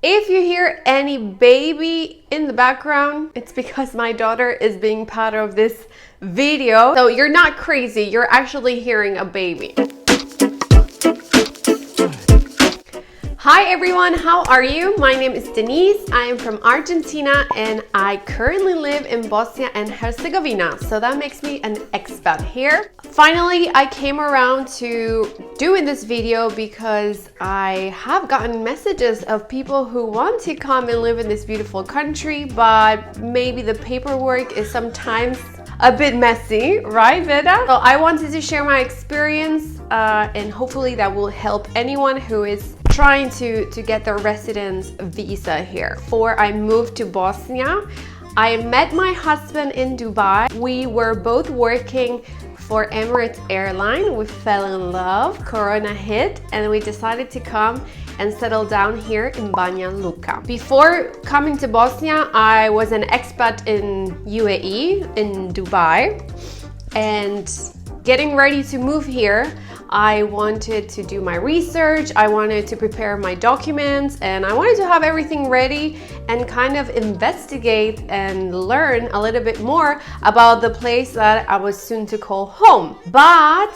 If you hear any baby in the background, it's because my daughter is being part of this video. So you're not crazy, you're actually hearing a baby. Hi everyone, how are you? My name is Denise, I am from Argentina and I currently live in Bosnia and Herzegovina, so that makes me an expat here. Finally, I came around to doing this video because I have gotten messages of people who want to come and live in this beautiful country, but maybe the paperwork is sometimes a bit messy, right, Veda? So I wanted to share my experience and hopefully that will help anyone who is trying to get their residence visa here. Before I moved to Bosnia, I met my husband in Dubai. We were both working for Emirates Airline. We fell in love, Corona hit, and we decided to come and settle down here in Banja Luka. Before coming to Bosnia, I was an expat in UAE, in Dubai, and getting ready to move here, I wanted to do my research, I wanted to prepare my documents, and I wanted to have everything ready and kind of investigate and learn a little bit more about the place that I was soon to call home. But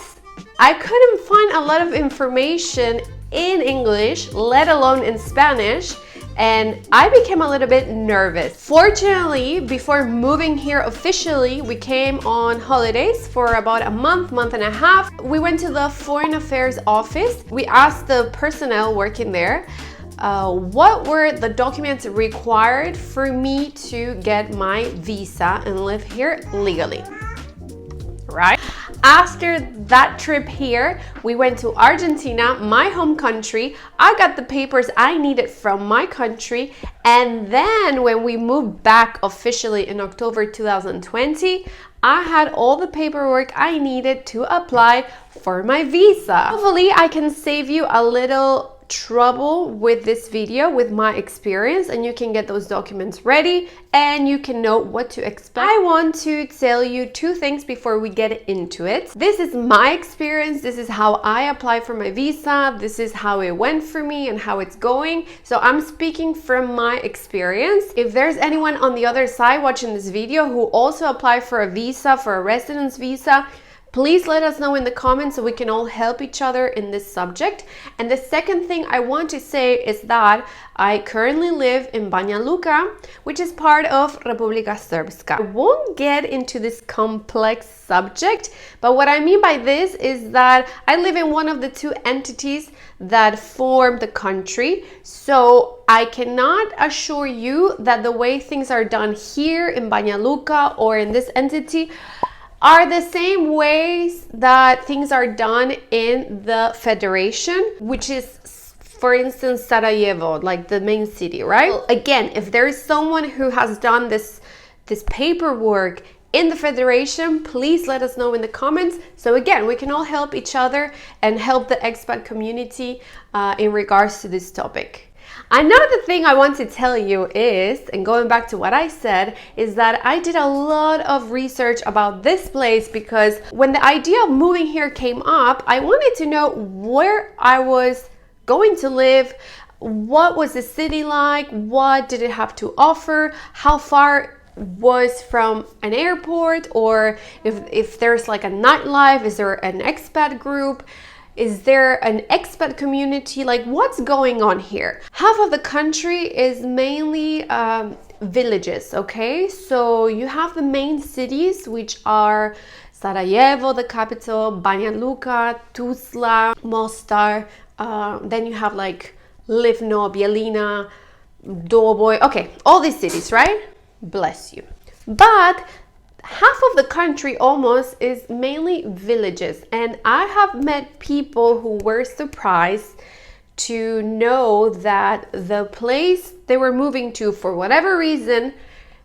I couldn't find a lot of information in English, let alone in Spanish, and I became a little bit nervous. Fortunately, before moving here officially, we came on holidays for about a month and a half. We went to the Foreign Affairs office. We asked the personnel working there what were the documents required for me to get my visa and live here legally, right? After that trip here, we went to Argentina, my home country. I got the papers I needed from my country, and then when we moved back officially in October 2020, I had all the paperwork I needed to apply for my visa. Hopefully I can save you a little trouble with this video, with my experience, and you can get those documents ready and you can know what to expect. I want to tell you two things before we get into it. This is my experience, this is how I applied for my visa, this is how it went for me and how it's going. So I'm speaking from my experience. If there's anyone on the other side watching this video who also applied for a visa, for a residence visa, please let us know in the comments so we can all help each other in this subject. And the second thing I want to say is that I currently live in Banja Luka, which is part of Republika Srpska. I won't get into this complex subject, but what I mean by this is that I live in one of the two entities that form the country. So I cannot assure you that the way things are done here in Banja Luka or in this entity are the same ways that things are done in the federation, which is, for instance, Sarajevo, like the main city, right? Well, again, if there is someone who has done this paperwork in the federation, please let us know in the comments. So again, we can all help each other and help the expat community in regards to this topic. Another thing I want to tell you is, and going back to what I said, is that I did a lot of research about this place because when the idea of moving here came up, I wanted to know where I was going to live, what was the city like, what did it have to offer, how far was from an airport, or if there's like a nightlife, is there an expat group? Is there an expat community? Like, what's going on here? Half of the country is mainly villages, okay? So you have the main cities, which are Sarajevo, the capital, Banja Luka, Tuzla, Mostar. Then you have like Livno, Bijeljina, Doboj. Okay, all these cities, right? Bless you. But half of the country almost is mainly villages, and I have met people who were surprised to know that the place they were moving to, for whatever reason,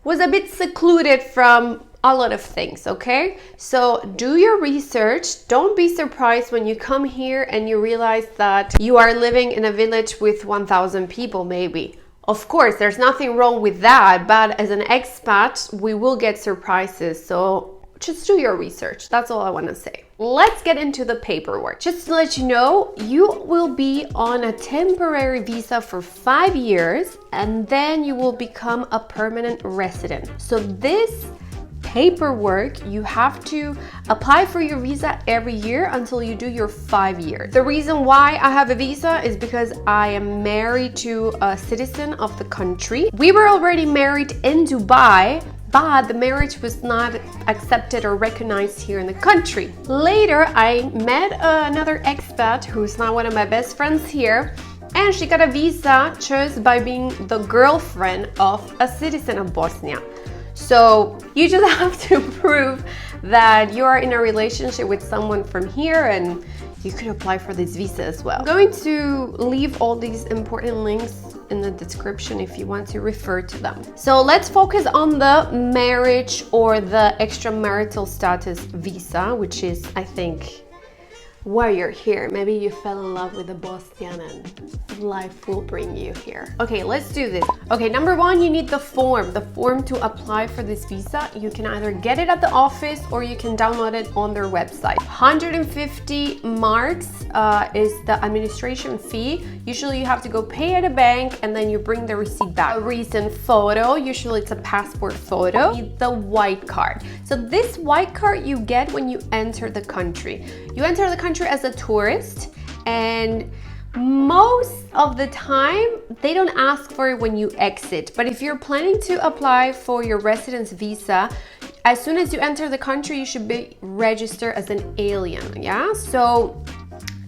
was a bit secluded from a lot of things, okay? So do your research. Don't be surprised when you come here and you realize that you are living in a village with 1,000 people maybe. Of course, there's nothing wrong with that, but as an expat, we will get surprises. So just do your research. That's all I want to say. Let's get into the paperwork. Just to let you know, you will be on a temporary visa for 5 years, and then you will become a permanent resident. So this paperwork, you have to apply for your visa every year until you do your 5 years. The reason why I have a visa is because I am married to a citizen of the country. We were already married in Dubai, but the marriage was not accepted or recognized here in the country. Later, I met another expat who's now one of my best friends here, and she got a visa just by being the girlfriend of a citizen of Bosnia. So you just have to prove that you are in a relationship with someone from here, and you could apply for this visa as well. I'm going to leave all these important links in the description if you want to refer to them. So let's focus on the marriage or the extramarital status visa, which is, I think, why you're here. Maybe you fell in love with a Bosnian and life will bring you here. Okay, let's do this. Okay, number one, you need the form to apply for this visa. You can either get it at the office or you can download it on their website. 150 marks is the administration fee. Usually you have to go pay at a bank and then you bring the receipt back. A recent photo, usually it's a passport photo. You need the white card. So this white card you get when you enter the country. You enter the country as a tourist, and most of the time they don't ask for it when you exit. But if you're planning to apply for your residence visa, as soon as you enter the country, you should be registered as an alien. Yeah, so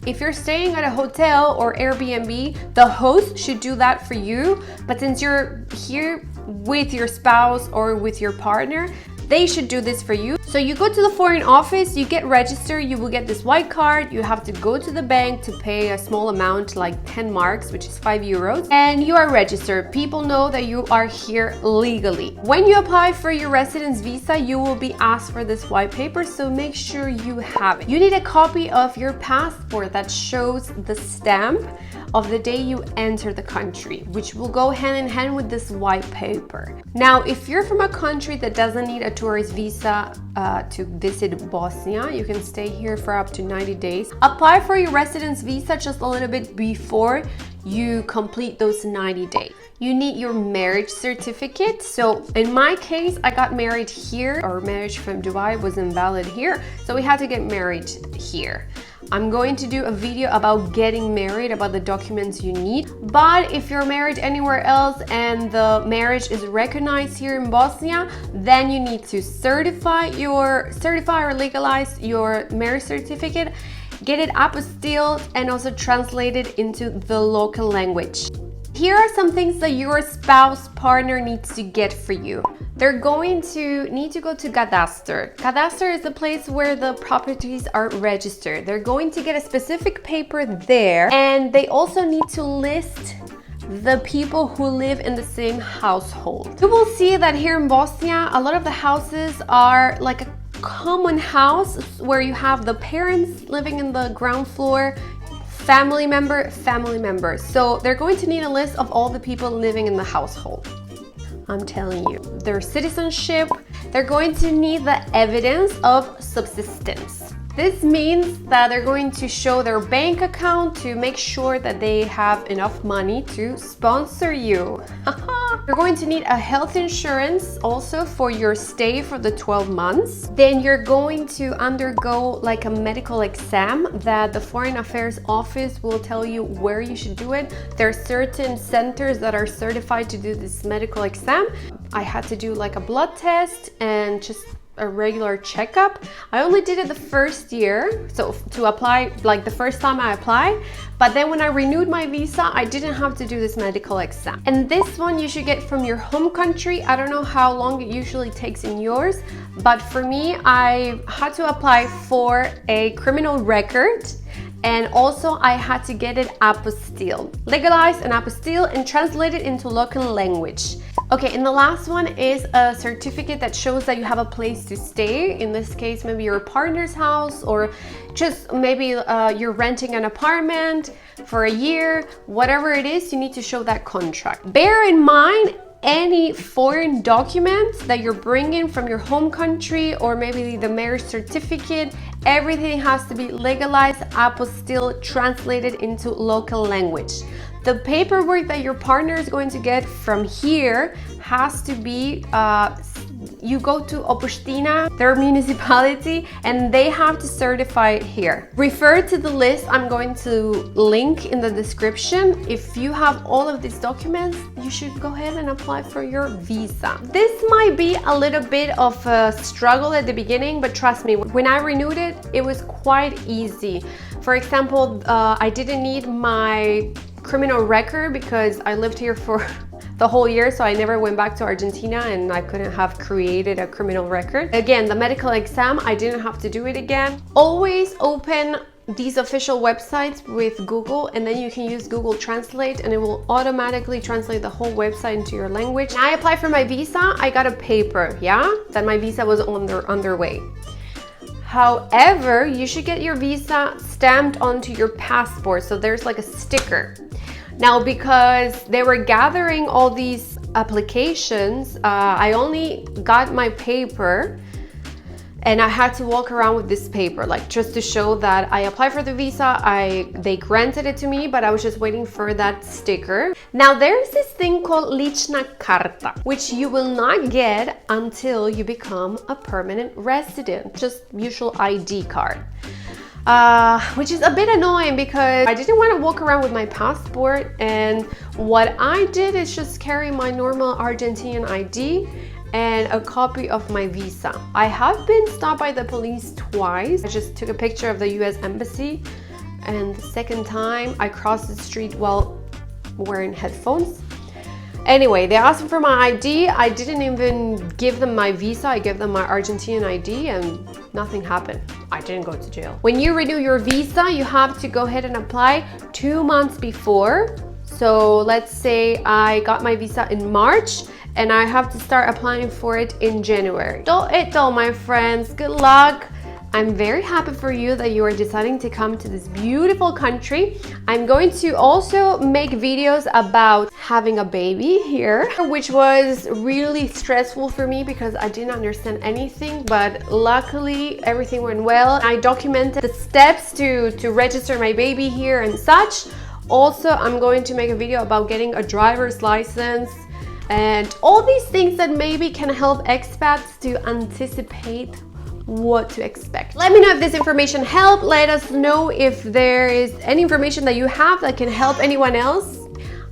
if you're staying at a hotel or Airbnb, the host should do that for you. But since you're here with your spouse or with your partner, they should do this for you. So you go to the foreign office, you get registered, you will get this white card. You have to go to the bank to pay a small amount, like 10 marks, which is 5 euros, and you are registered. People know that you are here legally. When you apply for your residence visa, you will be asked for this white paper, so make sure you have it. You need a copy of your passport that shows the stamp of the day you enter the country, which will go hand in hand with this white paper. Now, if you're from a country that doesn't need a tourist visa to visit Bosnia, you can stay here for up to 90 days. Apply for your residence visa just a little bit before you complete those 90 days. You need your marriage certificate. So in my case, I got married here. Our marriage from Dubai was invalid here, so we had to get married here. I'm going to do a video about getting married, about the documents you need. But if you're married anywhere else and the marriage is recognized here in Bosnia, then you need to certify or legalize your marriage certificate, get it apostilled, and also translate it into the local language. Here are some things that your spouse partner needs to get for you. They're going to need to go to Cadastre. Cadastre is the place where the properties are registered. They're going to get a specific paper there, and they also need to list the people who live in the same household. You will see that here in Bosnia, a lot of the houses are like a common house where you have the parents living in the ground floor, family member. So they're going to need a list of all the people living in the household. I'm telling you, their citizenship, they're going to need the evidence of subsistence. This means that they're going to show their bank account to make sure that they have enough money to sponsor you. You're going to need a health insurance also for your stay for the 12 months. Then you're going to undergo like a medical exam that the Foreign Affairs Office will tell you where you should do it. There are certain centers that are certified to do this medical exam. I had to do like a blood test and just a regular checkup. I only did it the first year, so to apply, like the first time I applied, but then when I renewed my visa, I didn't have to do this medical exam. And this one you should get from your home country. I don't know how long it usually takes in yours, but for me, I had to apply for a criminal record, and also I had to get it apostilled, legalized and apostilled and translated into local language. Okay, and the last one is a certificate that shows that you have a place to stay. In this case, maybe your partner's house, or just maybe you're renting an apartment for a year. Whatever it is, you need to show that contract. Bear in mind, any foreign document that you're bringing from your home country, or maybe the marriage certificate, everything has to be legalized, apostille, translated into local language. The paperwork that your partner is going to get from here has to be you go to Opština, their municipality, and they have to certify it here. Refer to the list I'm going to link in the description. If you have all of these documents, you should go ahead and apply for your visa. This might be a little bit of a struggle at the beginning, but trust me, when I renewed it, it was quite easy. For example, I didn't need my criminal record because I lived here for the whole year, so I never went back to Argentina and I couldn't have created a criminal record. Again, the medical exam, I didn't have to do it again. Always open these official websites with Google, and then you can use Google Translate and it will automatically translate the whole website into your language. When I applied for my visa, I got a paper, that my visa was underway. However, you should get your visa stamped onto your passport, so there's like a sticker. Now, because they were gathering all these applications, I only got my paper and I had to walk around with this paper, like just to show that I applied for the visa, they granted it to me, but I was just waiting for that sticker. Now, there's this thing called lična karta, which you will not get until you become a permanent resident, just usual ID card. Which is a bit annoying because I didn't want to walk around with my passport, and what I did is just carry my normal Argentinian ID and a copy of my visa. I have been stopped by the police twice. I just took a picture of the US Embassy, and the second time I crossed the street while wearing headphones. Anyway, they asked for my ID. I didn't even give them my visa. I gave them my Argentinian ID and nothing happened. I didn't go to jail. When you renew your visa, you have to go ahead and apply 2 months before. So let's say I got my visa in March and I have to start applying for it in January. So my friends, good luck. I'm very happy for you that you are deciding to come to this beautiful country. I'm going to also make videos about having a baby here, which was really stressful for me because I didn't understand anything, but luckily everything went well. I documented the steps to register my baby here and such. Also, I'm going to make a video about getting a driver's license and all these things that maybe can help expats to anticipate what to expect. Let me know if this information helped. Let us know if there is any information that you have that can help anyone else.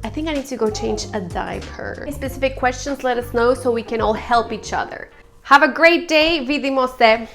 I think I need to go change a diaper. Any specific questions, let us know so we can all help each other. Have a great day. Vidimo se.